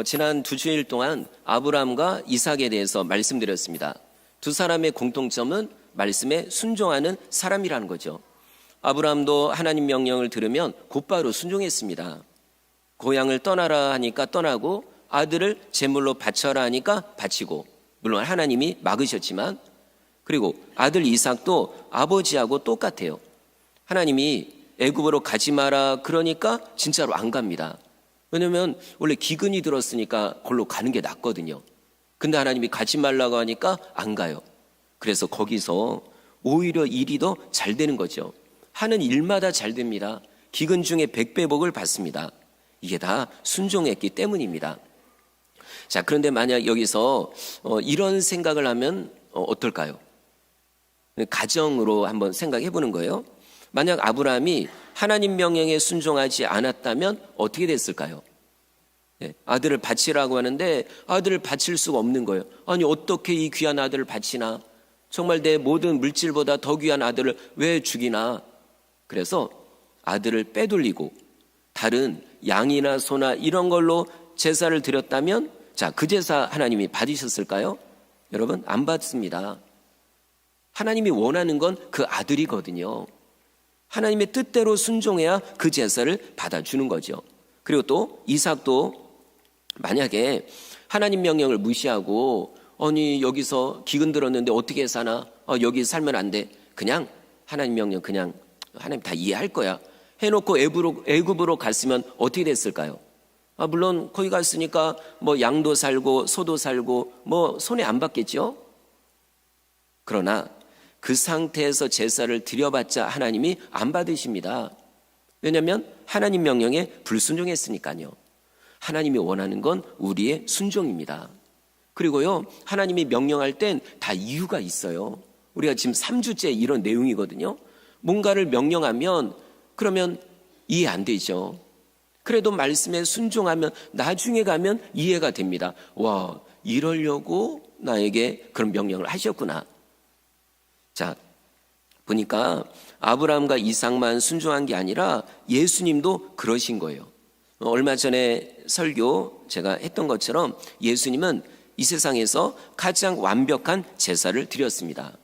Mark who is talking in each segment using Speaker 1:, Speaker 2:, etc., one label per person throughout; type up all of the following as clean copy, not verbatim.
Speaker 1: 지난 2주일 동안 아브라함과 이삭에 대해서 말씀드렸습니다. 두 사람의 공통점은 말씀에 순종하는 사람이라는 거죠. 아브라함도 하나님 명령을 들으면 곧바로 순종했습니다. 고향을 떠나라 하니까 떠나고 아들을 제물로 바쳐라 하니까 바치고, 물론 하나님이 막으셨지만, 그리고 아들 이삭도 아버지하고 똑같아요. 하나님이 애굽으로 가지 마라 그러니까 진짜로 안 갑니다. 왜냐면 원래 기근이 들었으니까 걸로 가는 게 낫거든요. 근데 하나님이 가지 말라고 하니까 안 가요. 그래서 거기서 오히려 일이 더 잘 되는 거죠. 하는 일마다 잘 됩니다. 기근 중에 100배 복을 받습니다. 이게 다 순종했기 때문입니다. 자, 그런데 만약 여기서 이런 생각을 하면 어떨까요? 가정으로 한번 생각해 보는 거예요. 만약 아브라함이 하나님 명령에 순종하지 않았다면 어떻게 됐을까요? 아들을 바치라고 하는데 아들을 바칠 수가 없는 거예요. 아니, 어떻게 이 귀한 아들을 바치나? 정말 내 모든 물질보다 더 귀한 아들을 왜 죽이나? 그래서 아들을 빼돌리고 다른 양이나 소나 이런 걸로 제사를 드렸다면, 자, 그 제사 하나님이 받으셨을까요? 여러분, 안 받습니다. 하나님이 원하는 건 그 아들이거든요. 하나님의 뜻대로 순종해야 그 제사를 받아주는 거죠. 그리고 또 이삭도 만약에 하나님 명령을 무시하고, 아니 여기서 기근 들었는데 어떻게 사나? 여기 살면 안 돼. 그냥 하나님 명령 그냥 하나님 다 이해할 거야 해놓고 애굽으로 갔으면 어떻게 됐을까요? 물론 거기 갔으니까 뭐 양도 살고 소도 살고 뭐 손해 안 받겠죠. 그러나 그 상태에서 제사를 드려봤자 하나님이 안 받으십니다. 왜냐하면 하나님 명령에 불순종했으니까요. 하나님이 원하는 건 우리의 순종입니다. 그리고요, 하나님이 명령할 땐 다 이유가 있어요. 우리가 지금 3주째 이런 내용이거든요. 뭔가를 명령하면 그러면 이해 안 되죠. 그래도 말씀에 순종하면 나중에 가면 이해가 됩니다. 와, 이러려고 나에게 그런 명령을 하셨구나. 자, 보니까 아브라함과 이삭만 순종한 게 아니라 예수님도 그러신 거예요. 얼마 전에 설교 제가 했던 것처럼 예수님은 이 세상에서 가장 완벽한 제사를 드렸습니다.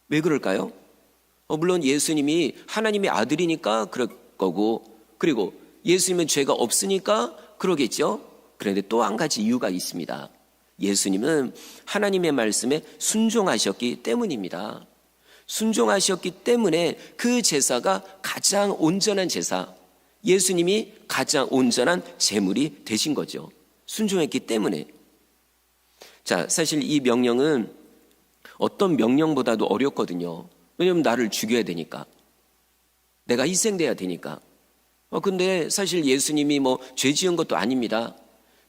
Speaker 1: 왜 그럴까요? 물론 예수님이 하나님의 아들이니까 그럴 거고, 그리고 예수님은 죄가 없으니까 그러겠죠. 그런데 또 한 가지 이유가 있습니다. 예수님은 하나님의 말씀에 순종하셨기 때문입니다. 순종하셨기 때문에 그 제사가 가장 온전한 제사, 예수님이 가장 온전한 제물이 되신 거죠. 순종했기 때문에. 자, 사실 이 명령은 어떤 명령보다도 어렵거든요. 왜냐하면 나를 죽여야 되니까, 내가 희생돼야 되니까. 근데 사실 예수님이 뭐 죄 지은 것도 아닙니다.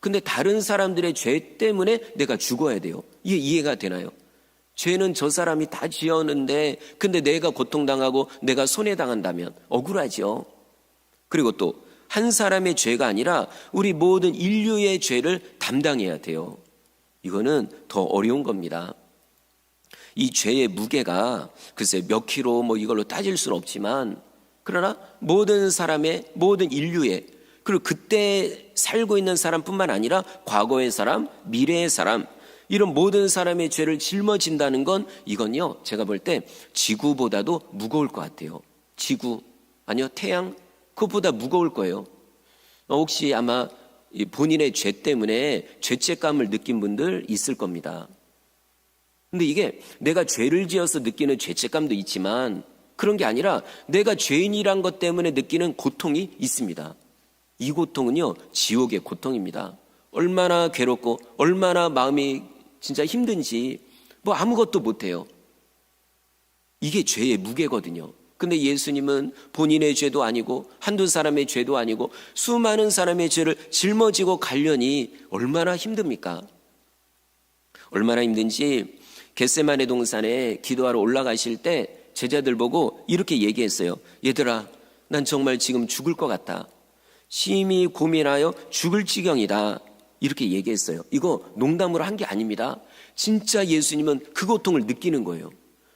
Speaker 1: 근데 다른 사람들의 죄 때문에 내가 죽어야 돼요. 이게 이해가 되나요? 죄는 저 사람이 다 지었는데 근데 내가 고통당하고 내가 손해당한다면 억울하죠. 그리고 또 한 사람의 죄가 아니라 우리 모든 인류의 죄를 담당해야 돼요. 이거는 더 어려운 겁니다. 이 죄의 무게가 글쎄 몇 킬로 뭐 이걸로 따질 수는 없지만, 그러나 모든 사람의, 모든 인류의, 그리고 그때 살고 있는 사람뿐만 아니라 과거의 사람, 미래의 사람, 이런 모든 사람의 죄를 짊어진다는 건, 이건요, 제가 볼 때 지구보다도 무거울 것 같아요. 지구, 아니요, 태양, 그것보다 무거울 거예요. 혹시 아마 본인의 죄 때문에 죄책감을 느낀 분들 있을 겁니다. 근데 이게 내가 죄를 지어서 느끼는 죄책감도 있지만 그런 게 아니라 내가 죄인이란 것 때문에 느끼는 고통이 있습니다. 이 고통은요, 지옥의 고통입니다. 얼마나 괴롭고 얼마나 마음이 진짜 힘든지 뭐 아무것도 못해요. 이게 죄의 무게거든요. 근데 예수님은 본인의 죄도 아니고 한두 사람의 죄도 아니고 수많은 사람의 죄를 짊어지고 가려니 얼마나 힘듭니까? 얼마나 힘든지 겟세마네 동산에 기도하러 올라가실 때 제자들 보고 이렇게 얘기했어요. 얘들아, 난 정말 지금 죽을 것 같다. 심히 고민하여 죽을 지경이다. 이렇게 얘기했어요. 이거 농담으로 한 게 아닙니다. 진짜 예수님은 그 고통을 느끼는 거예요.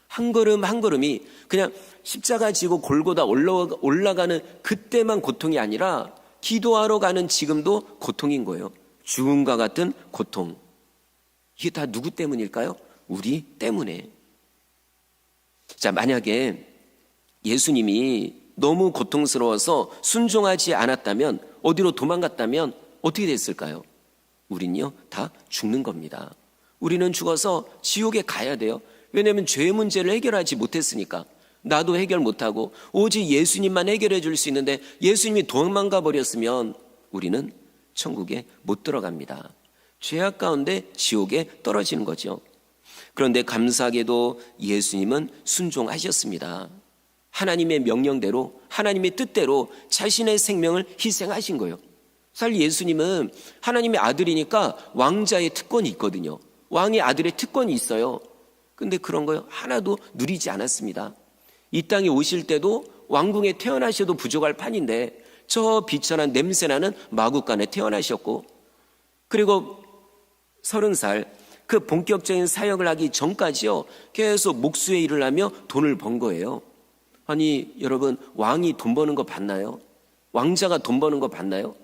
Speaker 1: 한 걸음 한 걸음이 그냥 십자가 지고 골고다 올라가는 그때만 고통이 아니라 기도하러 가는 지금도 고통인 거예요. 죽음과 같은 고통. 이게 다 누구 때문일까요? 우리 때문에. 자, 만약에 예수님이 너무 고통스러워서 순종하지 않았다면, 어디로 도망갔다면 어떻게 됐을까요? 우린요, 다 죽는 겁니다. 우리는 죽어서 지옥에 가야 돼요. 왜냐하면 죄의 문제를 해결하지 못했으니까. 나도 해결 못하고 오직 예수님만 해결해 줄 수 있는데 예수님이 도망가 버렸으면 우리는 천국에 못 들어갑니다. 죄악 가운데 지옥에 떨어지는 거죠. 그런데 감사하게도 예수님은 순종하셨습니다. 하나님의 명령대로, 하나님의 뜻대로 자신의 생명을 희생하신 거예요. 사실 예수님은 하나님의 아들이니까 왕자의 특권이 있거든요. 왕의 아들의 특권이 있어요. 근데 그런 거 하나도 누리지 않았습니다. 이 땅에 오실 때도 왕궁에 태어나셔도 부족할 판인데 저 비천한 냄새나는 마구간에 태어나셨고, 그리고 30살 그 본격적인 사역을 하기 전까지요 계속 목수의 일을 하며 돈을 번 거예요. 아니 여러분, 왕이 돈 버는 거 봤나요? 왕자가 돈 버는 거 봤나요?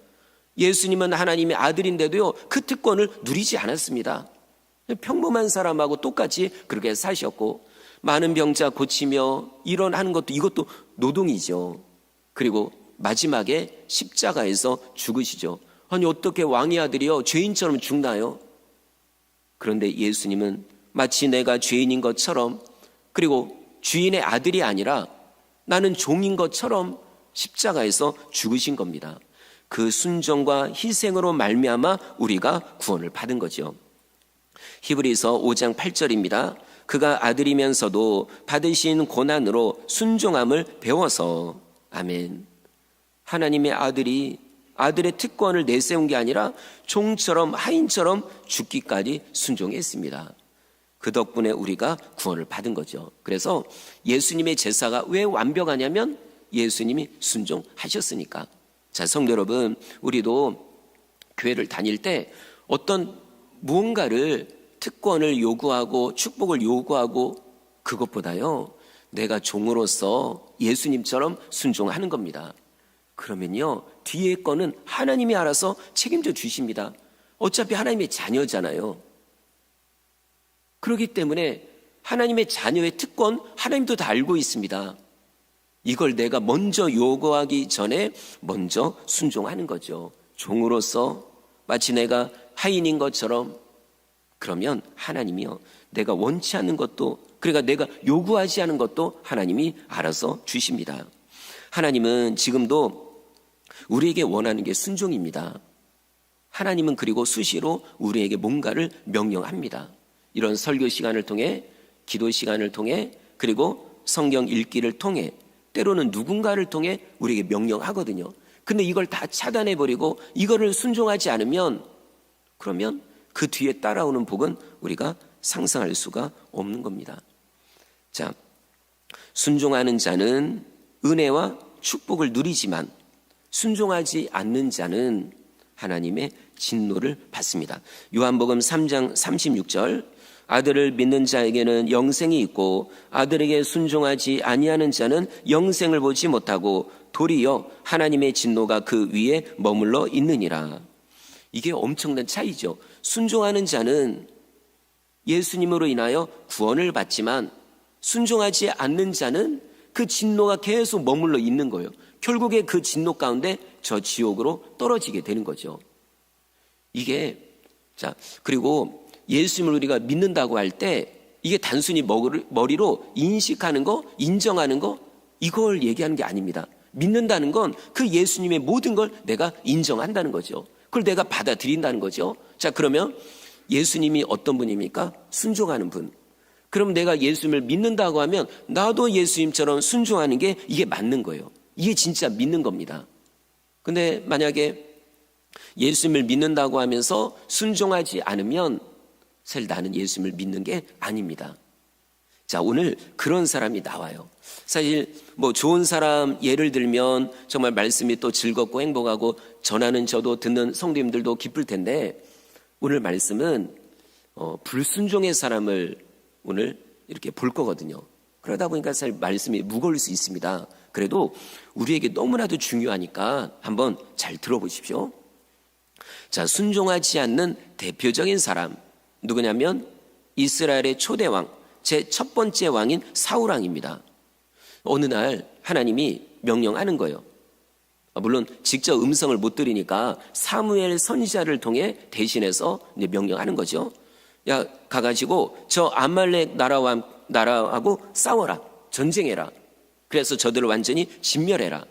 Speaker 1: 예수님은 하나님의 아들인데도요 그 특권을 누리지 않았습니다. 평범한 사람하고 똑같이 그렇게 사셨고, 많은 병자 고치며 일어나는 것도, 이것도 노동이죠. 그리고 마지막에 십자가에서 죽으시죠. 아니 어떻게 왕의 아들이요 죄인처럼 죽나요? 그런데 예수님은 마치 내가 죄인인 것처럼, 그리고 주인의 아들이 아니라 나는 종인 것처럼 십자가에서 죽으신 겁니다. 그 순종과 희생으로 말미암아 우리가 구원을 받은 거죠. 히브리서 5장 8절입니다. 그가 아들이면서도 받으신 고난으로 순종함을 배워서. 아멘. 하나님의 아들이 아들의 특권을 내세운 게 아니라 종처럼 하인처럼 죽기까지 순종했습니다. 그 덕분에 우리가 구원을 받은 거죠. 그래서 예수님의 제사가 왜 완벽하냐면 예수님이 순종하셨으니까. 자, 성도 여러분, 우리도 교회를 다닐 때 어떤 무언가를 특권을 요구하고 축복을 요구하고, 그것보다요 내가 종으로서 예수님처럼 순종하는 겁니다. 그러면요 뒤에 거는 하나님이 알아서 책임져 주십니다. 어차피 하나님의 자녀잖아요. 그렇기 때문에 하나님의 자녀의 특권 하나님도 다 알고 있습니다. 이걸 내가 먼저 요구하기 전에 먼저 순종하는 거죠. 종으로서 마치 내가 하인인 것처럼. 그러면 하나님이요 내가 원치 않는 것도, 그러니까 내가 요구하지 않은 것도 하나님이 알아서 주십니다. 하나님은 지금도 우리에게 원하는 게 순종입니다. 하나님은 그리고 수시로 우리에게 뭔가를 명령합니다. 이런 설교 시간을 통해, 기도 시간을 통해, 그리고 성경 읽기를 통해, 때로는 누군가를 통해 우리에게 명령하거든요. 근데 이걸 다 차단해버리고 이거를 순종하지 않으면, 그러면 그 뒤에 따라오는 복은 우리가 상상할 수가 없는 겁니다. 자, 순종하는 자는 은혜와 축복을 누리지만 순종하지 않는 자는 하나님의 진노를 받습니다. 요한복음 3장 36절, 아들을 믿는 자에게는 영생이 있고 아들에게 순종하지 아니하는 자는 영생을 보지 못하고 도리어 하나님의 진노가 그 위에 머물러 있느니라. 이게 엄청난 차이죠. 순종하는 자는 예수님으로 인하여 구원을 받지만 순종하지 않는 자는 그 진노가 계속 머물러 있는 거예요. 결국에 그 진노 가운데 저 지옥으로 떨어지게 되는 거죠. 이게, 자, 그리고 예수님을 우리가 믿는다고 할 때 이게 단순히 머리로 인식하는 거, 인정하는 거, 이걸 얘기하는 게 아닙니다. 믿는다는 건 그 예수님의 모든 걸 내가 인정한다는 거죠. 그걸 내가 받아들인다는 거죠. 자, 그러면 예수님이 어떤 분입니까? 순종하는 분. 그럼 내가 예수님을 믿는다고 하면 나도 예수님처럼 순종하는 게 이게 맞는 거예요. 이게 진짜 믿는 겁니다. 근데 만약에 예수님을 믿는다고 하면서 순종하지 않으면 사실 나는 예수님을 믿는 게 아닙니다. 자, 오늘 그런 사람이 나와요. 사실 뭐 좋은 사람 예를 들면 정말 말씀이 또 즐겁고 행복하고 전하는 저도 듣는 성도님들도 기쁠 텐데, 오늘 말씀은 불순종의 사람을 오늘 이렇게 볼 거거든요. 그러다 보니까 사실 말씀이 무거울 수 있습니다. 그래도 우리에게 너무나도 중요하니까 한번 잘 들어보십시오. 자, 순종하지 않는 대표적인 사람 누구냐면 이스라엘의 초대 왕, 제 첫 번째 왕인 사울 왕입니다. 어느 날 하나님이 명령하는 거예요. 물론 직접 음성을 못 들으니까 사무엘 선지자를 통해 대신해서 이제 명령하는 거죠. 야, 가가지고 저 아말렉 나라하고 싸워라, 전쟁해라. 그래서 저들을 완전히 진멸해라.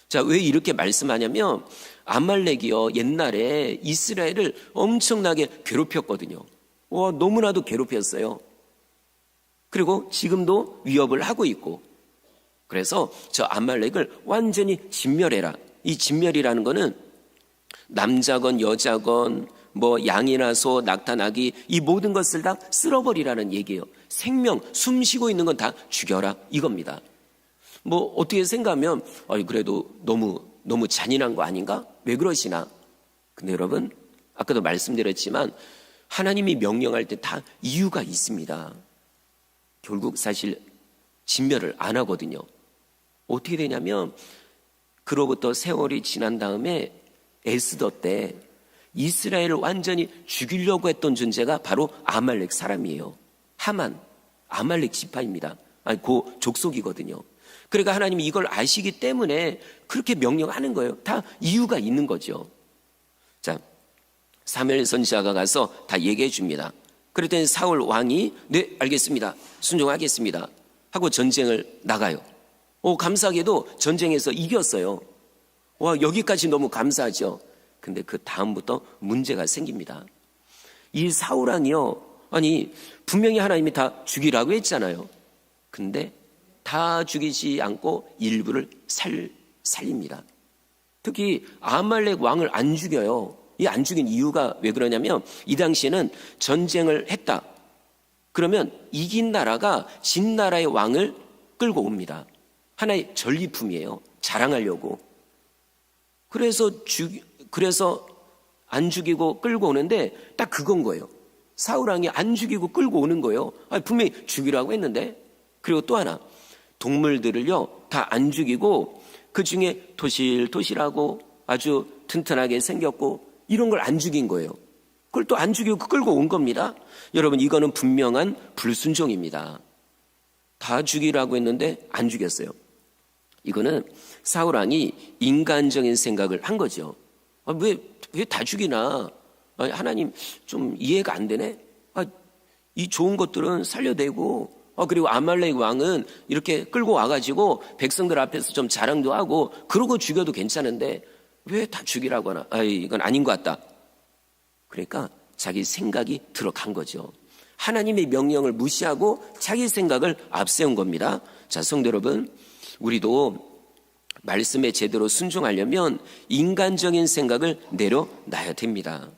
Speaker 1: 자, 왜 이렇게 말씀하냐면 아말렉이요, 옛날에 이스라엘을 엄청나게 괴롭혔거든요. 너무나도 괴롭혔어요. 그리고 지금도 위협을 하고 있고, 그래서 저 아말렉을 완전히 진멸해라. 이 진멸이라는 거는 남자건 여자건 뭐 양이나 소, 낙타, 나귀 이 모든 것을 다 쓸어버리라는 얘기예요. 생명, 숨 쉬고 있는 건 다 죽여라 이겁니다. 뭐 어떻게 생각하면 그래도 너무 잔인한 거 아닌가? 왜 그러시나? 근데 여러분, 아까도 말씀드렸지만 하나님이 명령할 때 다 이유가 있습니다. 결국 사실 진멸을 안 하거든요. 어떻게 되냐면 그로부터 세월이 지난 다음에 에스더 때 이스라엘을 완전히 죽이려고 했던 존재가 바로 아말렉 사람이에요. 하만, 아말렉 지파입니다. 그 족속이거든요. 그러니까 하나님이 이걸 아시기 때문에 그렇게 명령하는 거예요. 다 이유가 있는 거죠. 자, 사무엘 선지자가 가서 다 얘기해 줍니다. 그랬더니 사울 왕이 네, 알겠습니다, 순종하겠습니다 하고 전쟁을 나가요. 감사하게도 전쟁에서 이겼어요. 여기까지 너무 감사하죠. 근데 그 다음부터 문제가 생깁니다. 이 사울 왕이요, 분명히 하나님이 다 죽이라고 했잖아요. 근데 다 죽이지 않고 일부를 살립니다. 특히 아말렉 왕을 안 죽여요. 이 안 죽인 이유가 왜 그러냐면 이 당시에는 전쟁을 했다 그러면 이긴 나라가 진 나라의 왕을 끌고 옵니다. 하나의 전리품이에요. 자랑하려고. 그래서 안 죽이고 끌고 오는데 딱 그건 거예요. 사울 왕이 안 죽이고 끌고 오는 거예요. 분명히 죽이라고 했는데. 그리고 또 하나, 동물들을요 다 안 죽이고 그 중에 토실토실하고 아주 튼튼하게 생겼고 이런 걸 안 죽인 거예요. 그걸 또 안 죽이고 끌고 온 겁니다. 여러분, 이거는 분명한 불순종입니다. 다 죽이라고 했는데 안 죽였어요. 이거는 사울 왕이 인간적인 생각을 한 거죠. 왜 다 죽이나? 하나님 좀 이해가 안 되네. 이 좋은 것들은 살려내고 그리고 아말렉 왕은 이렇게 끌고 와가지고 백성들 앞에서 좀 자랑도 하고 그러고 죽여도 괜찮은데 왜 다 죽이라고 하나? 이건 아닌 것 같다. 그러니까 자기 생각이 들어간 거죠. 하나님의 명령을 무시하고 자기 생각을 앞세운 겁니다. 자, 성도 여러분, 우리도 말씀에 제대로 순종하려면 인간적인 생각을 내려놔야 됩니다.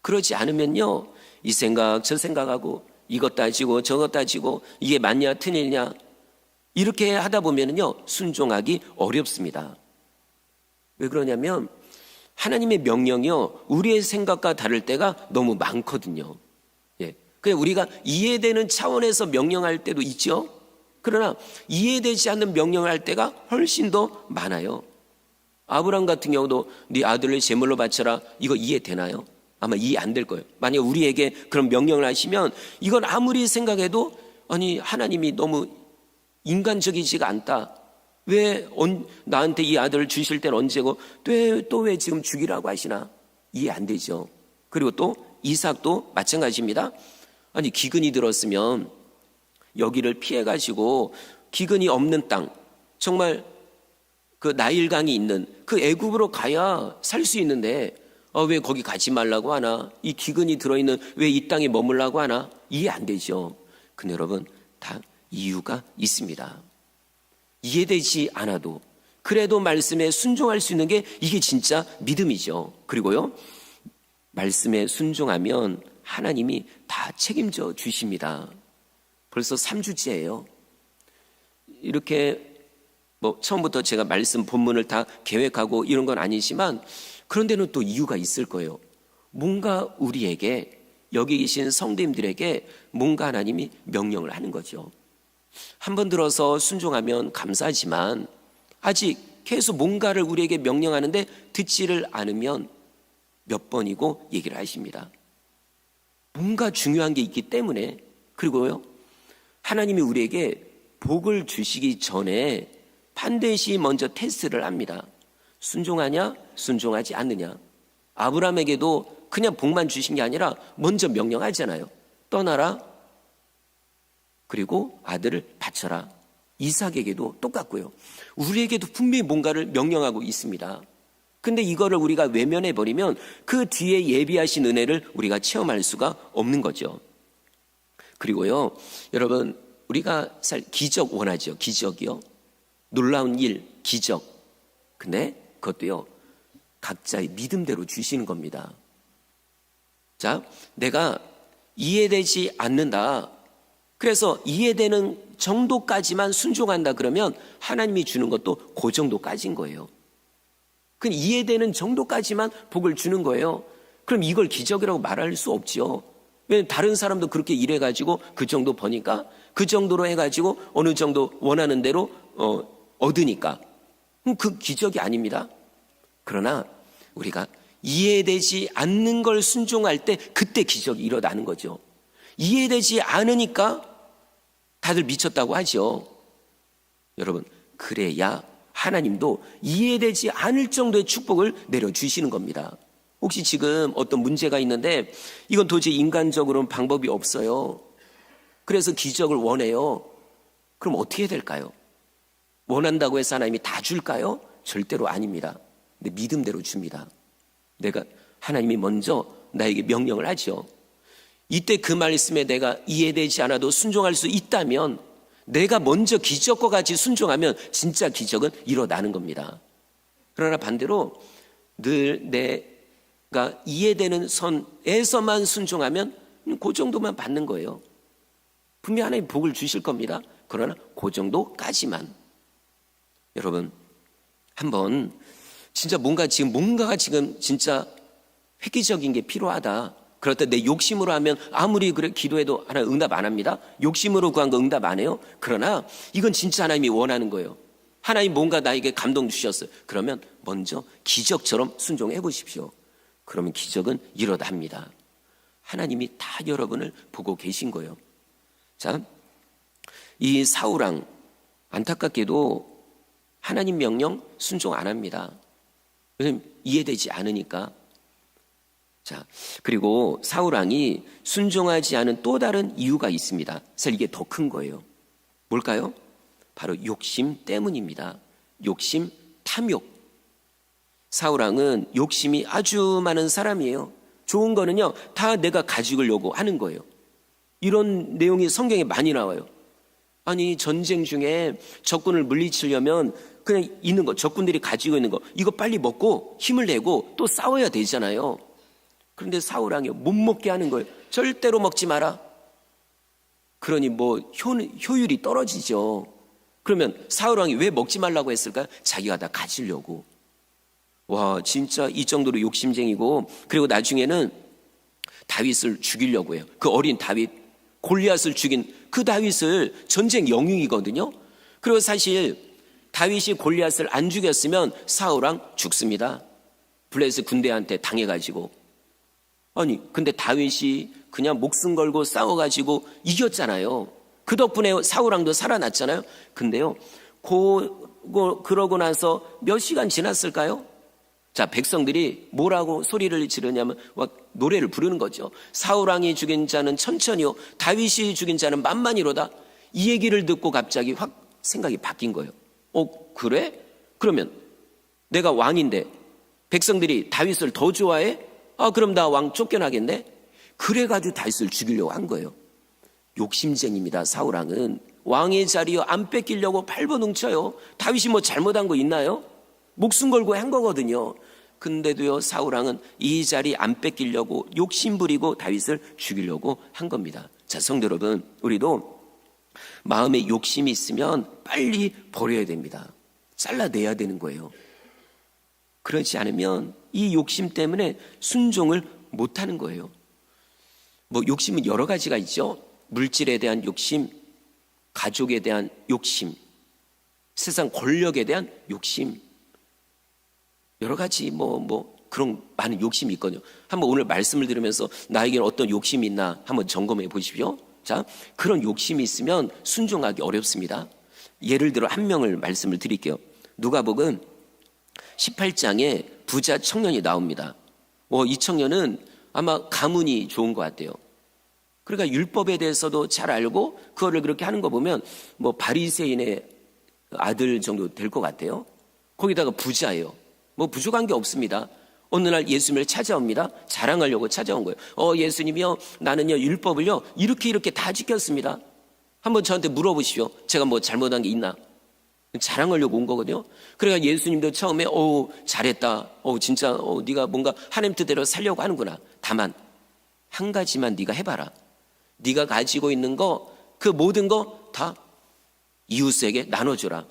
Speaker 1: 그러지 않으면요, 이 생각 저 생각하고 이것 따지고 저것 따지고 이게 맞냐 틀리냐 이렇게 하다 보면요 순종하기 어렵습니다. 왜 그러냐면 하나님의 명령이요 우리의 생각과 다를 때가 너무 많거든요. 그냥 우리가 이해되는 차원에서 명령할 때도 있죠. 그러나 이해되지 않는 명령을 할 때가 훨씬 더 많아요. 아브라함 같은 경우도 네 아들을 제물로 바쳐라, 이거 이해되나요? 아마 이해 안 될 거예요. 만약 우리에게 그런 명령을 하시면 이건 아무리 생각해도 하나님이 너무 인간적이지가 않다. 왜 나한테 이 아들을 주실 때는 언제고 또 왜 지금 죽이라고 하시나? 이해 안 되죠. 그리고 또 이삭도 마찬가지입니다. 기근이 들었으면 여기를 피해가지고 기근이 없는 땅, 정말 그 나일강이 있는 그 애굽으로 가야 살 수 있는데 왜 거기 가지 말라고 하나? 이 기근이 들어있는 왜 이 땅에 머물라고 하나? 이해 안 되죠. 근데 여러분, 다 이유가 있습니다. 이해되지 않아도 그래도 말씀에 순종할 수 있는 게 이게 진짜 믿음이죠. 그리고요, 말씀에 순종하면 하나님이 다 책임져 주십니다. 벌써 3주째예요. 이렇게 처음부터 제가 말씀 본문을 다 계획하고 이런 건 아니지만 그런 데는 또 이유가 있을 거예요. 뭔가 우리에게, 여기 계신 성도님들에게 뭔가 하나님이 명령을 하는 거죠. 한 번 들어서 순종하면 감사하지만 아직 계속 뭔가를 우리에게 명령하는데 듣지를 않으면 몇 번이고 얘기를 하십니다. 뭔가 중요한 게 있기 때문에. 그리고요, 하나님이 우리에게 복을 주시기 전에 반드시 먼저 테스트를 합니다. 순종하냐, 순종하지 않느냐. 아브라함에게도 그냥 복만 주신 게 아니라 먼저 명령하잖아요. 떠나라, 그리고 아들을 바쳐라. 이삭에게도 똑같고요. 우리에게도 분명히 뭔가를 명령하고 있습니다. 근데 이거를 우리가 외면해버리면 그 뒤에 예비하신 은혜를 우리가 체험할 수가 없는 거죠. 그리고요, 여러분, 우리가 기적 원하죠. 기적이요. 놀라운 일, 기적. 근데 그것도요, 각자의 믿음대로 주시는 겁니다. 자, 내가 이해되지 않는다. 그래서 이해되는 정도까지만 순종한다 그러면 하나님이 주는 것도 그 정도까지인 거예요. 그 이해되는 정도까지만 복을 주는 거예요. 그럼 이걸 기적이라고 말할 수 없죠. 왜냐하면 다른 사람도 그렇게 일해가지고 그 정도 버니까 그 정도로 해가지고 어느 정도 원하는 대로 얻으니까 그 기적이 아닙니다. 그러나 우리가 이해되지 않는 걸 순종할 때 그때 기적이 일어나는 거죠. 이해되지 않으니까 다들 미쳤다고 하죠. 여러분, 그래야 하나님도 이해되지 않을 정도의 축복을 내려주시는 겁니다. 혹시 지금 어떤 문제가 있는데 이건 도저히 인간적으로는 방법이 없어요. 그래서 기적을 원해요. 그럼 어떻게 될까요? 원한다고 해서 하나님이 다 줄까요? 절대로 아닙니다. 근데 믿음대로 줍니다. 하나님이 먼저 나에게 명령을 하죠. 이때 그 말씀에 내가 이해되지 않아도 순종할 수 있다면 내가 먼저 기적과 같이 순종하면 진짜 기적은 일어나는 겁니다. 그러나 반대로 늘 내가 이해되는 선에서만 순종하면 그 정도만 받는 거예요. 분명히 하나님 복을 주실 겁니다. 그러나 그 정도까지만. 여러분, 한번 진짜 뭔가가 지금 진짜 획기적인 게 필요하다. 그럴 때 내 욕심으로 하면 아무리 그래 기도해도 하나님 응답 안 합니다. 욕심으로 구한 거 응답 안 해요. 그러나 이건 진짜 하나님이 원하는 거예요. 하나님 뭔가 나에게 감동 주셨어요. 그러면 먼저 기적처럼 순종해 보십시오. 그러면 기적은 일어납니다. 하나님이 다 여러분을 보고 계신 거예요. 자, 이 사울왕 안타깝게도 하나님 명령 순종 안 합니다. 왜냐하면 이해되지 않으니까. 자, 그리고 사울왕이 순종하지 않은 또 다른 이유가 있습니다. 사실 이게 더 큰 거예요. 뭘까요? 바로 욕심 때문입니다. 욕심, 탐욕. 사울왕은 욕심이 아주 많은 사람이에요. 좋은 거는요, 다 내가 가지려고 하는 거예요. 이런 내용이 성경에 많이 나와요. 아니, 전쟁 중에 적군을 물리치려면 그냥 있는 거, 적군들이 가지고 있는 거, 이거 빨리 먹고 힘을 내고 또 싸워야 되잖아요. 그런데 사울왕이 못 먹게 하는 거예요. 절대로 먹지 마라. 그러니 효율이 떨어지죠. 그러면 사울왕이 왜 먹지 말라고 했을까요? 자기가 다 가지려고. 와, 진짜 이 정도로 욕심쟁이고, 그리고 나중에는 다윗을 죽이려고 해요. 그 어린 다윗, 골리앗을 죽인 그 다윗을 전쟁 영웅이거든요. 그리고 사실 다윗이 골리앗을 안 죽였으면 사울왕 죽습니다. 블레셋 군대한테 당해가지고. 아니, 근데 다윗이 그냥 목숨 걸고 싸워가지고 이겼잖아요. 그 덕분에 사울왕도 살아났잖아요. 근데요, 그러고 나서 몇 시간 지났을까요? 자, 백성들이 뭐라고 소리를 지르냐면 노래를 부르는 거죠. 사울왕이 죽인 자는 천천히요, 다윗이 죽인 자는 만만히로다. 이 얘기를 듣고 갑자기 확 생각이 바뀐 거예요. 그래? 그러면 내가 왕인데 백성들이 다윗을 더 좋아해? 그럼 나 왕 쫓겨나겠네? 그래가지고 다윗을 죽이려고 한 거예요. 욕심쟁입니다. 사울왕은 왕의 자리요 안 뺏기려고 발버둥쳐요. 다윗이 뭐 잘못한 거 있나요? 목숨 걸고 한 거거든요. 근데도요, 사울왕은 이 자리 안 뺏기려고 욕심부리고 다윗을 죽이려고 한 겁니다. 자, 성도 여러분, 우리도 마음에 욕심이 있으면 빨리 버려야 됩니다. 잘라내야 되는 거예요. 그렇지 않으면 이 욕심 때문에 순종을 못하는 거예요. 욕심은 여러 가지가 있죠. 물질에 대한 욕심, 가족에 대한 욕심, 세상 권력에 대한 욕심, 여러 가지 그런 많은 욕심이 있거든요. 한번 오늘 말씀을 들으면서 나에게는 어떤 욕심이 있나 한번 점검해 보십시오. 자, 그런 욕심이 있으면 순종하기 어렵습니다. 예를 들어 한 명을 말씀을 드릴게요. 누가복음 18장에 부자 청년이 나옵니다. 이 청년은 아마 가문이 좋은 것 같아요. 그러니까 율법에 대해서도 잘 알고 그거를 그렇게 하는 거 보면 뭐 바리새인의 아들 정도 될 것 같아요. 거기다가 부자예요. 뭐 부족한 게 없습니다. 어느 날 예수님을 찾아옵니다. 자랑하려고 찾아온 거예요. 예수님이요, 나는요 율법을요 이렇게 다 지켰습니다. 한번 저한테 물어보십시오. 제가 뭐 잘못한 게 있나? 자랑하려고 온 거거든요. 그러니까 예수님도 처음에 잘했다. 진짜 네가 뭔가 하나님 뜻대로 살려고 하는구나. 다만 한 가지만 네가 해봐라. 네가 가지고 있는 거 그 모든 거 다 이웃에게 나눠주라.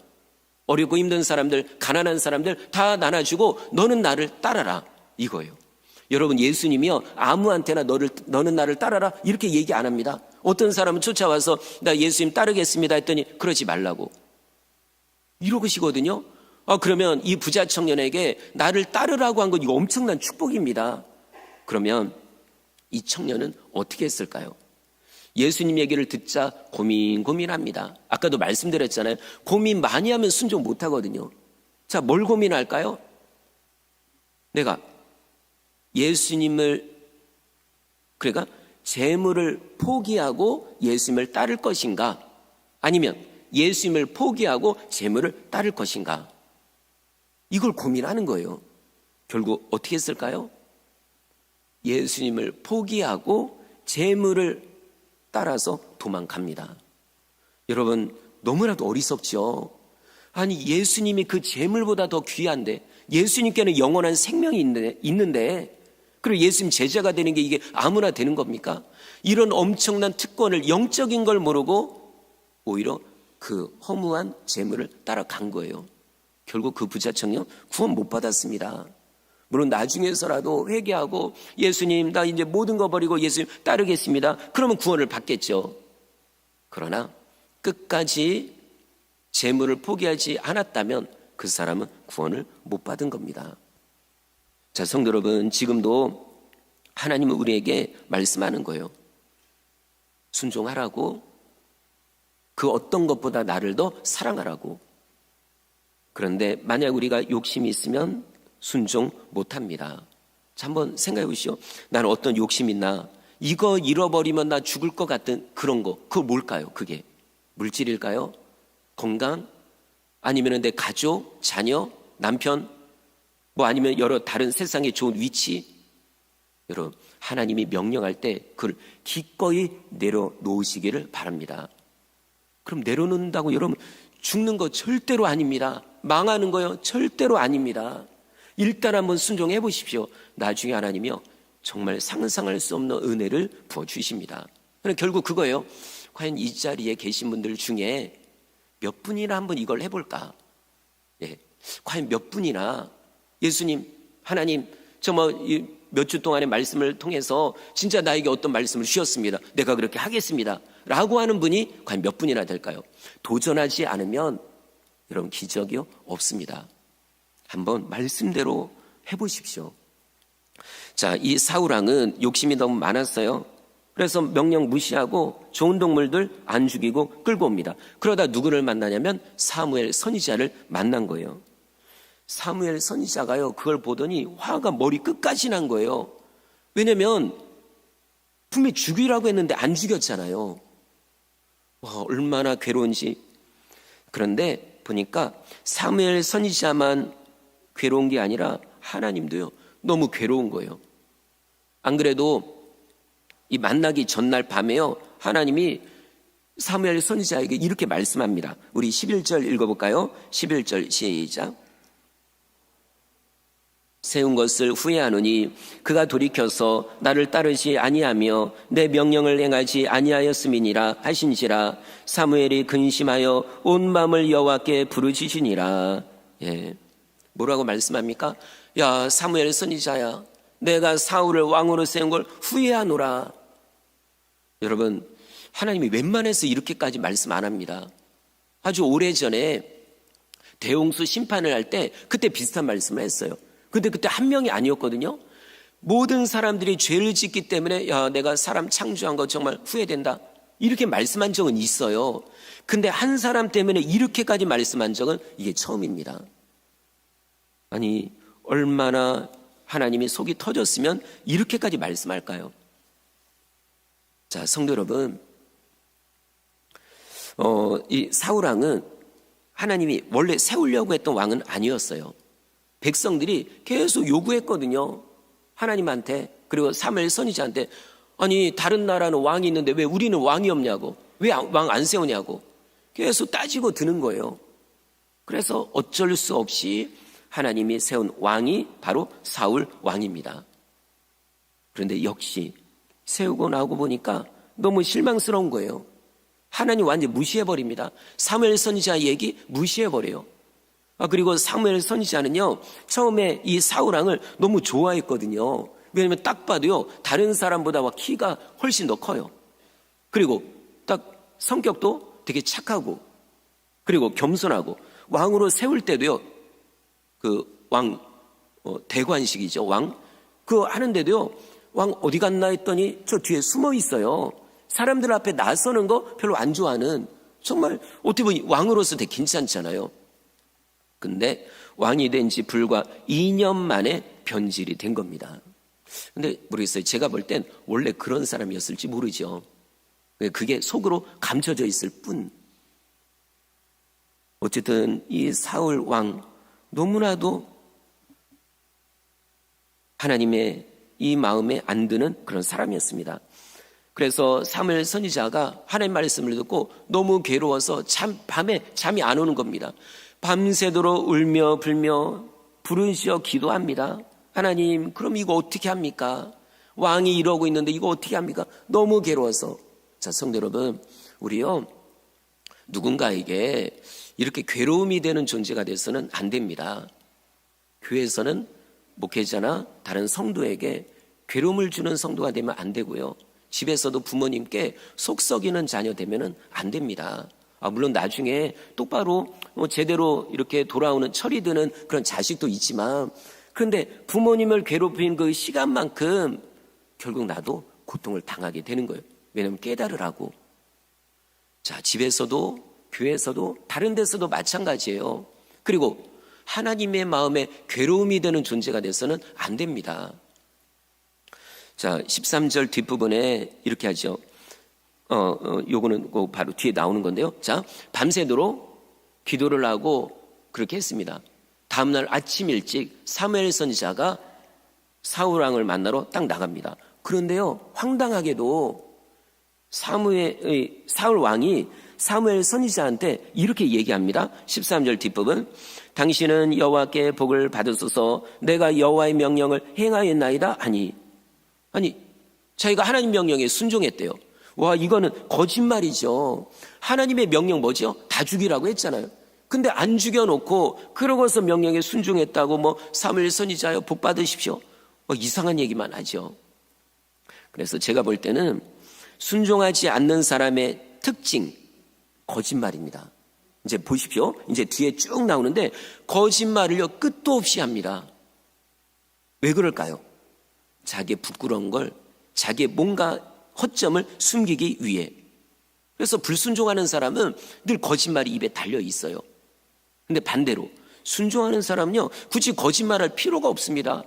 Speaker 1: 어렵고 힘든 사람들, 가난한 사람들 다 나눠주고 너는 나를 따라라. 이거예요. 여러분, 예수님이요 아무한테나 너는 나를 따라라 이렇게 얘기 안 합니다. 어떤 사람은 쫓아와서 나 예수님 따르겠습니다 했더니 그러지 말라고 이러시거든요. 그러면 이 부자 청년에게 나를 따르라고 한 건 이거 엄청난 축복입니다. 그러면 이 청년은 어떻게 했을까요? 예수님 얘기를 듣자 고민합니다. 아까도 말씀드렸잖아요. 고민 많이 하면 순종 못 하거든요. 자, 뭘 고민할까요? 내가 예수님을, 그러니까 재물을 포기하고 예수님을 따를 것인가? 아니면 예수님을 포기하고 재물을 따를 것인가? 이걸 고민하는 거예요. 결국 어떻게 했을까요? 예수님을 포기하고 재물을 따라서 도망갑니다. 여러분, 너무나도 어리석죠. 아니, 예수님이 그 재물보다 더 귀한데, 예수님께는 영원한 생명이 있는데 그리고 예수님 제자가 되는 게 이게 아무나 되는 겁니까? 이런 엄청난 특권을, 영적인 걸 모르고 오히려 그 허무한 재물을 따라간 거예요. 결국 그 부자 청년 구원 못 받았습니다. 물론 나중에서라도 회개하고 예수님 나 이제 모든 거 버리고 예수님 따르겠습니다. 그러면 구원을 받겠죠. 그러나 끝까지 재물을 포기하지 않았다면 그 사람은 구원을 못 받은 겁니다. 자, 성도 여러분, 지금도 하나님은 우리에게 말씀하는 거예요. 순종하라고, 그 어떤 것보다 나를 더 사랑하라고. 그런데 만약 우리가 욕심이 있으면 순종 못합니다. 자, 한번 생각해 보시죠. 나는 어떤 욕심이 있나? 이거 잃어버리면 나 죽을 것 같은 그런 거. 그거 뭘까요? 그게 물질일까요? 건강? 아니면 내 가족, 자녀, 남편? 뭐 아니면 여러 다른 세상에 좋은 위치? 여러분, 하나님이 명령할 때 그걸 기꺼이 내려놓으시기를 바랍니다. 그럼 내려놓는다고 여러분 죽는 거 절대로 아닙니다. 망하는 거요? 절대로 아닙니다. 일단 한번 순종해 보십시오. 나중에 하나님이요 정말 상상할 수 없는 은혜를 부어주십니다. 결국 그거예요. 과연 이 자리에 계신 분들 중에 몇 분이나 한번 이걸 해볼까? 과연 몇 분이나 예수님, 하나님, 저 몇 주 동안의 말씀을 통해서 진짜 나에게 어떤 말씀을 주셨습니다. 내가 그렇게 하겠습니다. 라고 하는 분이 과연 몇 분이나 될까요? 도전하지 않으면 여러분 기적이요? 없습니다. 한번 말씀대로 해보십시오. 자, 이 사울왕은 욕심이 너무 많았어요. 그래서 명령 무시하고 좋은 동물들 안 죽이고 끌고 옵니다. 그러다 누구를 만나냐면 사무엘 선지자를 만난 거예요. 사무엘 선지자가요 그걸 보더니 화가 머리 끝까지 난 거예요. 왜냐면 분명히 죽이라고 했는데 안 죽였잖아요. 와, 얼마나 괴로운지. 그런데 보니까 사무엘 선지자만 괴로운 게 아니라 하나님도요 너무 괴로운 거예요. 안 그래도 이 만나기 전날 밤에요 하나님이 사무엘 선지자에게 이렇게 말씀합니다. 우리 11절 읽어볼까요? 11절 시작. 세운 것을 후회하노니 그가 돌이켜서 나를 따르지 아니하며 내 명령을 행하지 아니하였음이니라 하신지라. 사무엘이 근심하여 온 마음을 여호와께 부르짖으니라. 뭐라고 말씀합니까? 야, 사무엘 선지자야, 내가 사울을 왕으로 세운 걸 후회하노라. 여러분, 하나님이 웬만해서 이렇게까지 말씀 안 합니다. 아주 오래전에 대홍수 심판을 할 때 그때 비슷한 말씀을 했어요. 근데 그때 한 명이 아니었거든요. 모든 사람들이 죄를 짓기 때문에 야, 내가 사람 창조한 거 정말 후회된다, 이렇게 말씀한 적은 있어요. 근데 한 사람 때문에 이렇게까지 말씀한 적은 이게 처음입니다. 아니, 얼마나 하나님이 속이 터졌으면 이렇게까지 말씀할까요? 자, 성도 여러분, 이 사울왕은 하나님이 원래 세우려고 했던 왕은 아니었어요. 백성들이 계속 요구했거든요. 하나님한테, 그리고 사무엘 선지자한테. 아니, 다른 나라는 왕이 있는데 왜 우리는 왕이 없냐고, 왜 왕 안 세우냐고 계속 따지고 드는 거예요. 그래서 어쩔 수 없이 하나님이 세운 왕이 바로 사울 왕입니다. 그런데 역시 세우고 나오고 보니까 너무 실망스러운 거예요. 하나님 완전히 무시해버립니다. 사무엘 선지자 얘기 무시해버려요. 그리고 사무엘 선지자는요, 처음에 이 사울 왕을 너무 좋아했거든요. 왜냐하면 딱 봐도요, 다른 사람보다 키가 훨씬 더 커요. 그리고 딱 성격도 되게 착하고, 그리고 겸손하고, 왕으로 세울 때도요, 그 왕, 대관식이죠, 왕. 그거 하는데도요, 왕 어디 갔나 했더니 저 뒤에 숨어 있어요. 사람들 앞에 나서는 거 별로 안 좋아하는, 정말 어떻게 보면 왕으로서 되게 괜찮잖아요. 근데 왕이 된 지 불과 2년 만에 변질이 된 겁니다. 근데 모르겠어요. 제가 볼 땐 원래 그런 사람이었을지 모르죠. 그게 속으로 감춰져 있을 뿐. 어쨌든 이 사울 왕, 너무나도 하나님의 이 마음에 안 드는 그런 사람이었습니다. 그래서 사무엘 선지자가 하나님 말씀을 듣고 너무 괴로워서 밤에 잠이 안 오는 겁니다. 밤새도록 울며 불며 부르짖어 기도합니다. 하나님, 그럼 이거 어떻게 합니까? 왕이 이러고 있는데 이거 어떻게 합니까? 너무 괴로워서. 자, 성도 여러분, 우리요, 누군가에게 이렇게 괴로움이 되는 존재가 돼서는 안 됩니다. 교회에서는 목회자나 다른 성도에게 괴로움을 주는 성도가 되면 안 되고요. 집에서도 부모님께 속 썩이는 자녀 되면 안 됩니다. 물론 나중에 똑바로 제대로 이렇게 돌아오는 철이 드는 그런 자식도 있지만, 그런데 부모님을 괴롭힌 그 시간만큼 결국 나도 고통을 당하게 되는 거예요. 왜냐하면 깨달으라고. 자, 집에서도 교회에서도 다른 데서도 마찬가지예요. 그리고 하나님의 마음에 괴로움이 되는 존재가 돼서는 안 됩니다. 자, 13절 뒷부분에 이렇게 하죠. 요거는 바로 뒤에 나오는 건데요. 자, 밤새도록 기도를 하고 그렇게 했습니다. 다음날 아침 일찍 사무엘 선지자가 사울 왕을 만나러 딱 나갑니다. 그런데요, 황당하게도 사울 왕이 사무엘 선지자한테 이렇게 얘기합니다. 13절 뒷부분. 당신은 여호와께 복을 받으소서, 내가 여호와의 명령을 행하였나이다 하니. 아니, 자기가 하나님 명령에 순종했대요. 와, 이거는 거짓말이죠. 하나님의 명령 뭐죠? 다 죽이라고 했잖아요. 근데 안 죽여놓고 그러고서 명령에 순종했다고 사무엘 선지자여 복 받으십시오, 이상한 얘기만 하죠. 그래서 제가 볼 때는 순종하지 않는 사람의 특징, 거짓말입니다. 이제 보십시오. 이제 뒤에 쭉 나오는데 거짓말을요 끝도 없이 합니다. 왜 그럴까요? 자기의 부끄러운 걸, 자기의 뭔가 허점을 숨기기 위해. 그래서 불순종하는 사람은 늘 거짓말이 입에 달려 있어요. 근데 반대로 순종하는 사람은요 굳이 거짓말할 필요가 없습니다.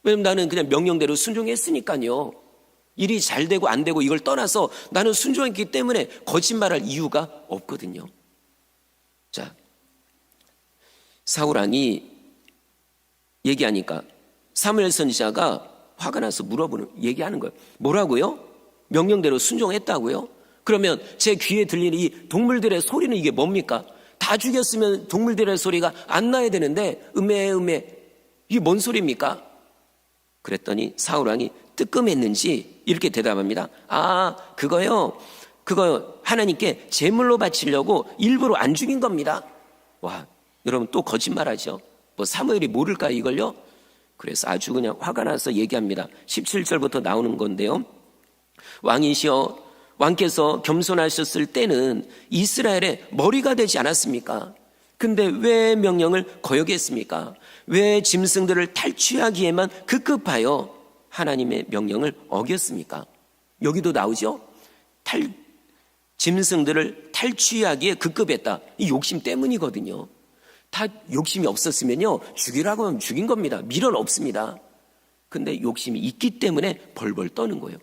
Speaker 1: 왜냐면 나는 그냥 명령대로 순종했으니까요. 일이 잘 되고 안 되고 이걸 떠나서 나는 순종했기 때문에 거짓말할 이유가 없거든요. 자, 사울 왕이 얘기하니까 사무엘 선지자가 화가 나서 얘기하는 거예요. 뭐라고요? 명령대로 순종했다고요? 그러면 제 귀에 들리는 이 동물들의 소리는 이게 뭡니까? 다 죽였으면 동물들의 소리가 안 나야 되는데 음에 이게 뭔 소리입니까? 그랬더니 사울 왕이 뜨끔했는지 이렇게 대답합니다. 그거 하나님께 제물로 바치려고 일부러 안 죽인 겁니다. 와, 여러분 또 거짓말하죠. 사무엘이 모를까 이걸요? 그래서 아주 그냥 화가 나서 얘기합니다. 17절부터 나오는 건데요. 왕이시여, 왕께서 겸손하셨을 때는 이스라엘의 머리가 되지 않았습니까? 근데 왜 명령을 거역했습니까? 왜 짐승들을 탈취하기에만 급급하여 하나님의 명령을 어겼습니까? 여기도 나오죠? 짐승들을 탈취하기에 급급했다. 이 욕심 때문이거든요. 다 욕심이 없었으면요, 죽이라고 하면 죽인 겁니다. 미련 없습니다. 근데 욕심이 있기 때문에 벌벌 떠는 거예요.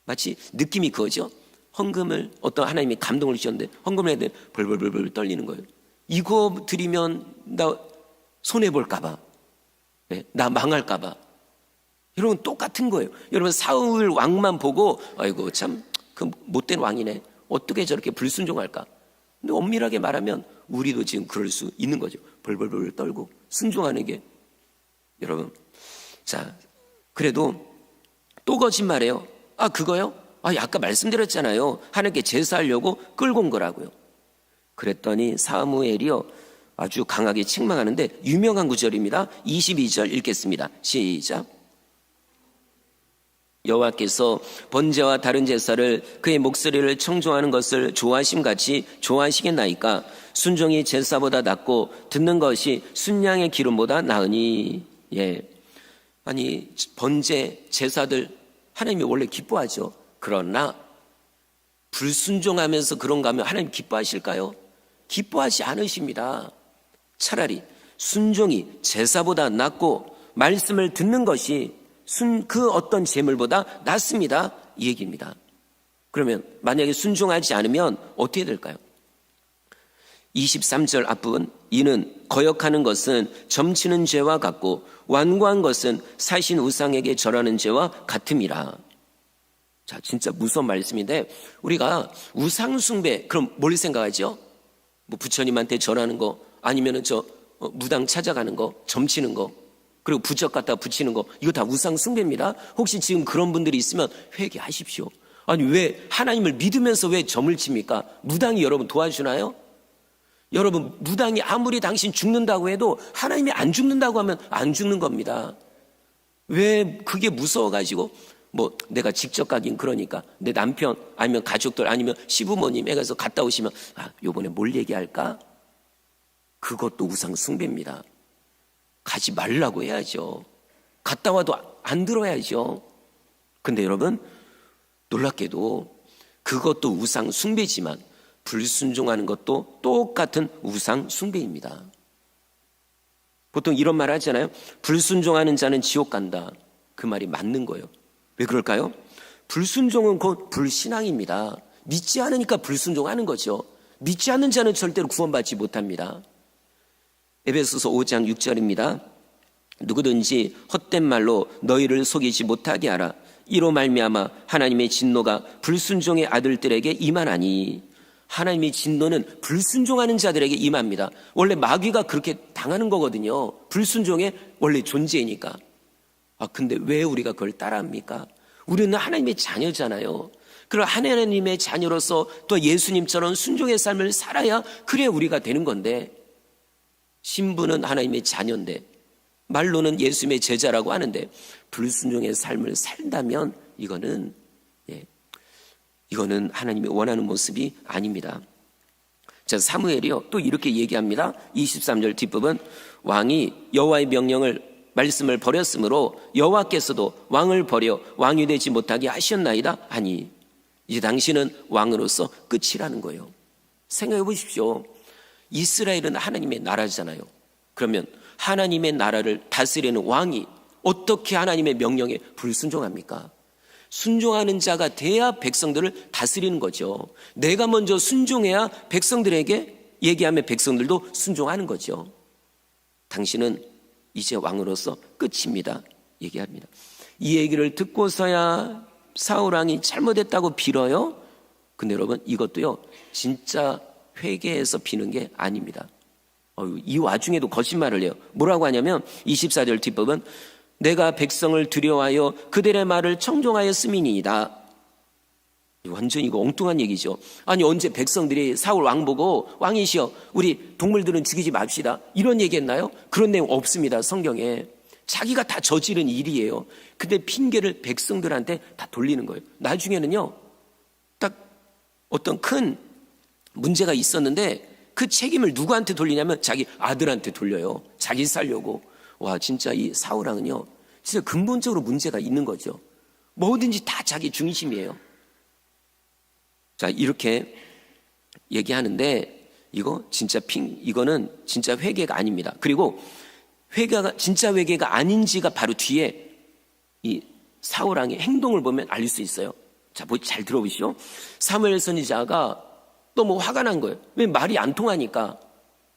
Speaker 1: 마치 느낌이 그거죠. 헌금을 어떤 하나님이 감동을 주셨는데 헌금을 해야 돼 벌벌 떨리는 거예요. 이거 드리면 나 손해볼까 봐, 네, 나 망할까 봐. 여러분 똑같은 거예요. 여러분 사울 왕만 보고 아이고 참 그 못된 왕이네, 어떻게 저렇게 불순종할까. 근데 엄밀하게 말하면 우리도 지금 그럴 수 있는 거죠. 벌벌 떨고 순종하는 게. 여러분, 자, 그래도 또 거짓말해요. 아, 그거요? 아, 아까 말씀드렸잖아요. 하나님께 제사하려고 끌고 온 거라고요. 그랬더니 사무엘이요, 아주 강하게 책망하는데 유명한 구절입니다. 22절 읽겠습니다. 시작. 여호와께서 번제와 다른 제사를 그의 목소리를 청종하는 것을 좋아하심같이 좋아하시겠나이까. 순종이 제사보다 낫고 듣는 것이 순양의 기름보다 나으니. 예, 아니 번제 제사들 하나님이 원래 기뻐하죠. 그러나 불순종하면서 그런가 하면 하나님 기뻐하실까요? 기뻐하지 않으십니다. 차라리 순종이 제사보다 낫고 말씀을 듣는 것이 그 어떤 제물보다 낫습니다, 이 얘기입니다. 그러면 만약에 순종하지 않으면 어떻게 될까요? 23절 앞부분, 이는 거역하는 것은 점치는 죄와 같고 완고한 것은 사신 우상에게 절하는 죄와 같음이라. 자, 진짜 무서운 말씀인데, 우리가 우상 숭배, 그럼 뭘 생각하죠? 뭐 부처님한테 절하는 거, 아니면은 무당 찾아가는 거, 점치는 거, 그리고 부적 갖다 붙이는 거, 이거 다 우상 숭배입니다. 혹시 지금 그런 분들이 있으면 회개하십시오. 아니 왜 하나님을 믿으면서 왜 점을 칩니까? 무당이 여러분 도와주나요? 여러분, 무당이 아무리 당신 죽는다고 해도 하나님이 안 죽는다고 하면 안 죽는 겁니다. 왜 그게 무서워가지고 뭐 내가 직접 가긴 그러니까 내 남편 아니면 가족들 아니면 시부모님 해가서 갔다 오시면 아, 요번에 뭘 얘기할까? 그것도 우상 숭배입니다. 가지 말라고 해야죠. 갔다 와도 안 들어야죠. 근데 여러분, 놀랍게도 그것도 우상 숭배지만 불순종하는 것도 똑같은 우상 숭배입니다. 보통 이런 말 하잖아요. 불순종하는 자는 지옥 간다. 그 말이 맞는 거예요. 왜 그럴까요? 불순종은 곧 불신앙입니다. 믿지 않으니까 불순종하는 거죠. 믿지 않는 자는 절대로 구원받지 못합니다. 에베소서 5장 6절입니다. 누구든지 헛된 말로 너희를 속이지 못하게 하라. 이로 말미암아 하나님의 진노가 불순종의 아들들에게 임하나니. 하나님의 진노는 불순종하는 자들에게 임합니다. 원래 마귀가 그렇게 당하는 거거든요. 불순종의 원래 존재이니까. 아, 근데 왜 우리가 그걸 따라합니까? 우리는 하나님의 자녀잖아요. 그럼 하나님의 자녀로서 또 예수님처럼 순종의 삶을 살아야 그래 우리가 되는 건데, 신부는 하나님의 자녀인데 말로는 예수님의 제자라고 하는데 불순종의 삶을 살다면 이거는 하나님이 원하는 모습이 아닙니다. 자, 사무엘이요 또 이렇게 얘기합니다. 23절 뒷부분, 왕이 여호와의 말씀을 버렸으므로 여호와께서도 왕을 버려 왕이 되지 못하게 하셨나이다 하니. 이제 당신은 왕으로서 끝이라는 거예요. 생각해 보십시오. 이스라엘은 하나님의 나라잖아요. 그러면 하나님의 나라를 다스리는 왕이 어떻게 하나님의 명령에 불순종합니까? 순종하는 자가 돼야 백성들을 다스리는 거죠. 내가 먼저 순종해야 백성들에게 얘기하면 백성들도 순종하는 거죠. 당신은 이제 왕으로서 끝입니다, 얘기합니다. 이 얘기를 듣고서야 사울왕이 잘못했다고 빌어요. 근데 여러분, 이것도요 진짜 회개해서 비는 게 아닙니다. 이 와중에도 거짓말을 해요. 뭐라고 하냐면 24절 뒷부분, 내가 백성을 두려워하여 그들의 말을 청종하였음이니이다. 완전 이거 엉뚱한 얘기죠. 아니 언제 백성들이 사울 왕 보고 왕이시여 우리 동물들은 죽이지 맙시다 이런 얘기했나요? 그런 내용 없습니다, 성경에. 자기가 다 저지른 일이에요. 근데 핑계를 백성들한테 다 돌리는 거예요. 나중에는요 딱 어떤 큰 문제가 있었는데 그 책임을 누구한테 돌리냐면 자기 아들한테 돌려요. 자기 살려고. 와, 진짜 이 사울왕은요, 진짜 근본적으로 문제가 있는 거죠. 뭐든지 다 자기 중심이에요. 자, 이렇게 얘기하는데 이거는 진짜 회개가 아닙니다. 그리고 회개가 진짜 회개가 아닌지가 바로 뒤에 이 사울왕의 행동을 보면 알 수 있어요. 자, 잘 들어보시죠. 사무엘 선지자가 너무 화가 난 거예요. 왜 말이 안 통하니까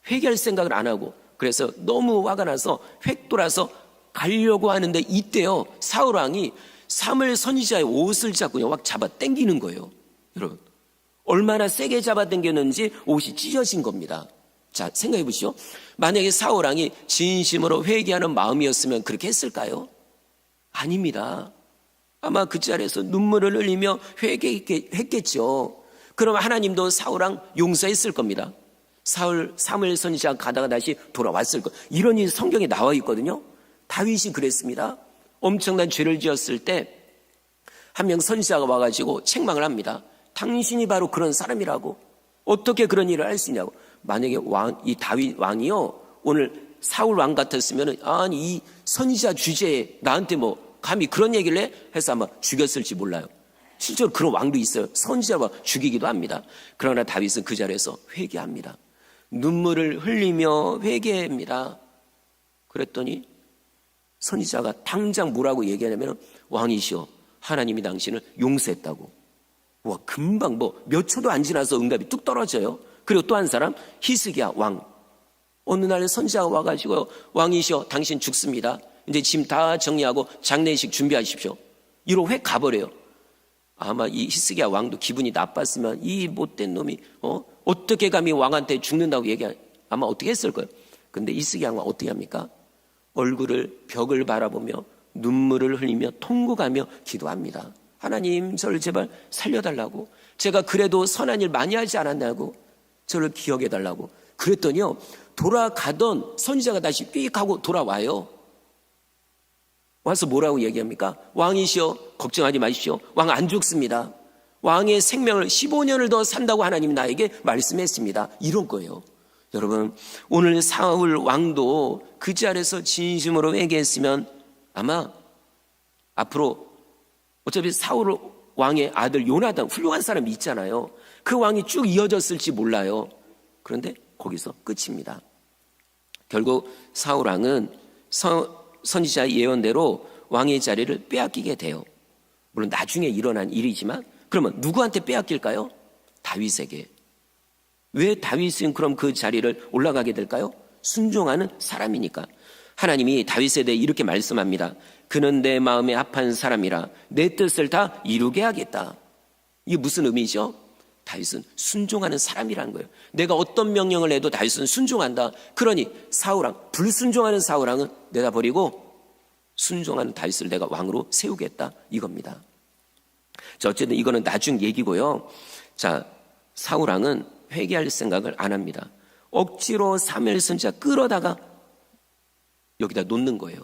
Speaker 1: 회개할 생각을 안 하고, 그래서 너무 화가 나서 획 돌아서 가려고 하는데 이때요, 사울왕이 사무엘 선지자의 옷을 잡고 확 잡아 당기는 거예요. 여러분, 얼마나 세게 잡아 당겼는지 옷이 찢어진 겁니다. 자, 생각해 보시죠. 만약에 사울왕이 진심으로 회개하는 마음이었으면 그렇게 했을까요? 아닙니다. 아마 그 자리에서 눈물을 흘리며 회개했겠죠. 그럼 하나님도 사울왕 용서했을 겁니다. 사무엘 선지자가 가다가 다시 돌아왔을 것, 이런 일이 성경에 나와 있거든요. 다윗이 그랬습니다. 엄청난 죄를 지었을 때 한 명 선지자가 와가지고 책망을 합니다. 당신이 바로 그런 사람이라고, 어떻게 그런 일을 할 수 있냐고. 만약에 이 다윗 왕이요, 오늘 사울 왕 같았으면, 아니 이 선지자 주제에 나한테 뭐 감히 그런 얘기를 해? 해서 아마 죽였을지 몰라요. 실제로 그런 왕도 있어요. 선지자가 죽이기도 합니다. 그러나 다윗은 그 자리에서 회개합니다. 눈물을 흘리며 회개합니다. 그랬더니 선지자가 당장 뭐라고 얘기하냐면, 왕이시여, 하나님이 당신을 용서했다고. 와, 금방 몇 초도 안 지나서 응답이 뚝 떨어져요. 그리고 또 한 사람, 히스기야 왕. 어느 날 선지자가 와가지고, 왕이시여, 당신 죽습니다. 이제 짐 다 정리하고 장례식 준비하십시오. 이러고 획 가버려요. 아마 이 히스기야 왕도 기분이 나빴으면, 이 못된 놈이 어떻게 감히 왕한테 죽는다고 아마 어떻게 했을 거예요. 근데 히스기야 왕은 어떻게 합니까? 얼굴을 벽을 바라보며 눈물을 흘리며 통곡하며 기도합니다. 하나님, 저를 제발 살려달라고. 제가 그래도 선한 일 많이 하지 않았냐고. 저를 기억해달라고. 그랬더니요, 돌아가던 선지자가 다시 삑 하고 돌아와요. 와서 뭐라고 얘기합니까? 왕이시여, 걱정하지 마십시오. 왕 안 죽습니다. 왕의 생명을 15년을 더 산다고 하나님이 나에게 말씀했습니다. 이런 거예요. 여러분, 오늘 사울 왕도 그 자리에서 진심으로 회개했으면 아마 앞으로, 어차피 사울 왕의 아들 요나단, 훌륭한 사람이 있잖아요. 그 왕이 쭉 이어졌을지 몰라요. 그런데 거기서 끝입니다. 결국 사울 왕은 선지자의 예언대로 왕의 자리를 빼앗기게 돼요. 물론 나중에 일어난 일이지만, 그러면 누구한테 빼앗길까요? 다윗에게. 왜 다윗은 그럼 그 자리를 올라가게 될까요? 순종하는 사람이니까. 하나님이 다윗에 대해 이렇게 말씀합니다. 그는 내 마음에 합한 사람이라 내 뜻을 다 이루게 하겠다. 이게 무슨 의미죠? 다윗은 순종하는 사람이라는 거예요. 내가 어떤 명령을 해도 다윗은 순종한다. 그러니 사울왕, 불순종하는 사울왕은 내다버리고 순종하는 다윗을 내가 왕으로 세우겠다, 이겁니다. 자, 어쨌든 이거는 나중 얘기고요. 자, 사울왕은 회개할 생각을 안 합니다. 억지로 사무엘 선지자 끌어다가 여기다 놓는 거예요.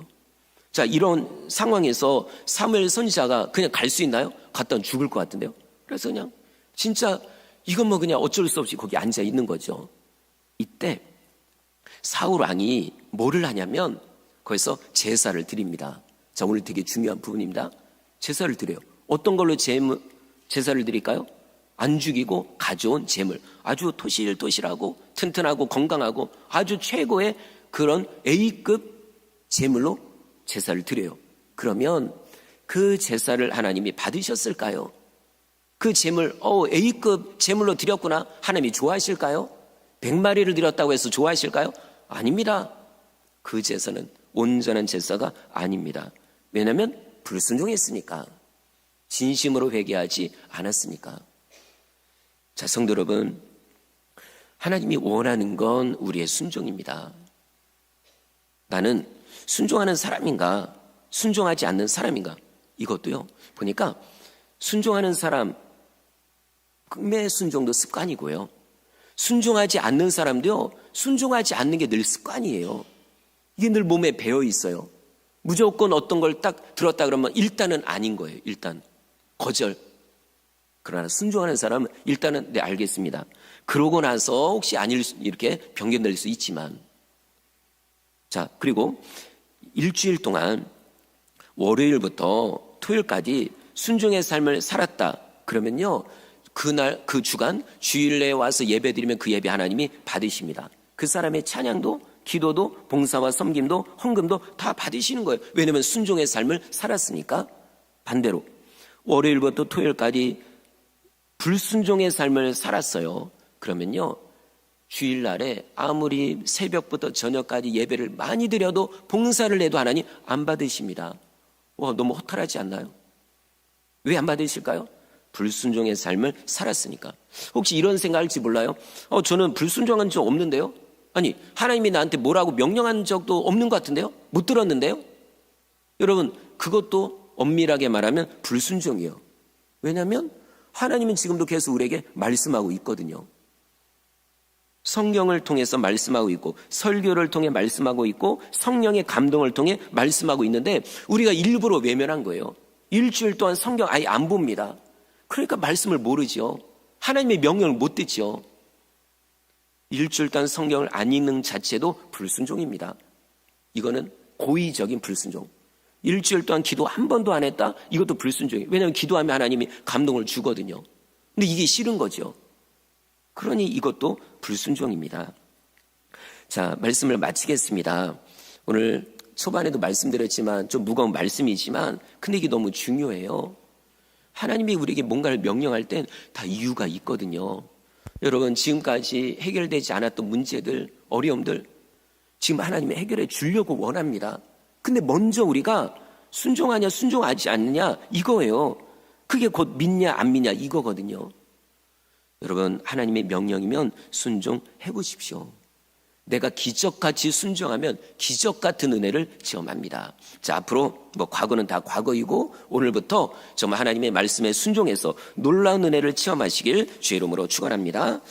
Speaker 1: 자, 이런 상황에서 사무엘 선지자가 그냥 갈 수 있나요? 갔다가 죽을 것 같은데요. 그래서 그냥 진짜 이건 그냥 어쩔 수 없이 거기 앉아 있는 거죠. 이때 사울 왕이 뭐를 하냐면 거기서 제사를 드립니다. 자, 오늘 되게 중요한 부분입니다. 제사를 드려요. 어떤 걸로 제사를 드릴까요? 안 죽이고 가져온 제물, 아주 토실토실하고 튼튼하고 건강하고 아주 최고의 그런 A급 제물로 제사를 드려요. 그러면 그 제사를 하나님이 받으셨을까요? 그 제물, A급 제물로 드렸구나, 하나님이 좋아하실까요? 100마리를 드렸다고 해서 좋아하실까요? 아닙니다. 그 제사는 온전한 제사가 아닙니다. 왜냐하면 불순종했으니까, 진심으로 회개하지 않았으니까. 자, 성도 여러분, 하나님이 원하는 건 우리의 순종입니다. 나는 순종하는 사람인가, 순종하지 않는 사람인가, 이것도요, 보니까 순종하는 사람, 매 순종도 습관이고요, 순종하지 않는 사람도요, 순종하지 않는 게 늘 습관이에요. 이게 늘 몸에 배어 있어요. 무조건 어떤 걸 딱 들었다 그러면 일단은 아닌 거예요. 일단 거절. 그러나 순종하는 사람은 일단은 네, 알겠습니다. 그러고 나서 혹시 아닐 이렇게 변경될 수 있지만, 자, 그리고 일주일 동안 월요일부터 토요일까지 순종의 삶을 살았다. 그러면요, 그날 그 주간 주일내에 와서 예배드리면 그 예배 하나님이 받으십니다. 그 사람의 찬양도, 기도도, 봉사와 섬김도, 헌금도 다 받으시는 거예요. 왜냐하면 순종의 삶을 살았으니까. 반대로 월요일부터 토요일까지 불순종의 삶을 살았어요. 그러면요, 주일날에 아무리 새벽부터 저녁까지 예배를 많이 드려도 봉사를 해도 하나님 안 받으십니다. 너무 허탈하지 않나요? 왜 안 받으실까요? 불순종의 삶을 살았으니까. 혹시 이런 생각할지 몰라요? 저는 불순종한 적 없는데요? 아니, 하나님이 나한테 뭐라고 명령한 적도 없는 것 같은데요? 못 들었는데요? 여러분, 그것도 엄밀하게 말하면 불순종이에요. 왜냐하면 하나님은 지금도 계속 우리에게 말씀하고 있거든요. 성경을 통해서 말씀하고 있고, 설교를 통해 말씀하고 있고, 성령의 감동을 통해 말씀하고 있는데 우리가 일부러 외면한 거예요. 일주일 동안 성경 아예 안 봅니다. 그러니까 말씀을 모르죠. 하나님의 명령을 못 듣죠. 일주일 동안 성경을 안 읽는 자체도 불순종입니다. 이거는 고의적인 불순종. 일주일 동안 기도 한 번도 안 했다? 이것도 불순종이에요. 왜냐하면 기도하면 하나님이 감동을 주거든요. 근데 이게 싫은 거죠. 그러니 이것도 불순종입니다. 자, 말씀을 마치겠습니다. 오늘 초반에도 말씀드렸지만 좀 무거운 말씀이지만 근데 이게 너무 중요해요. 하나님이 우리에게 뭔가를 명령할 땐 다 이유가 있거든요. 여러분, 지금까지 해결되지 않았던 문제들, 어려움들 지금 하나님이 해결해 주려고 원합니다. 근데 먼저 우리가 순종하냐 순종하지 않느냐 이거예요. 그게 곧 믿냐 안 믿냐 이거거든요. 여러분, 하나님의 명령이면 순종해 보십시오. 내가 기적같이 순종하면 기적같은 은혜를 체험합니다. 자, 앞으로 과거는 다 과거이고 오늘부터 정말 하나님의 말씀에 순종해서 놀라운 은혜를 체험하시길 주의 이름으로 축원합니다.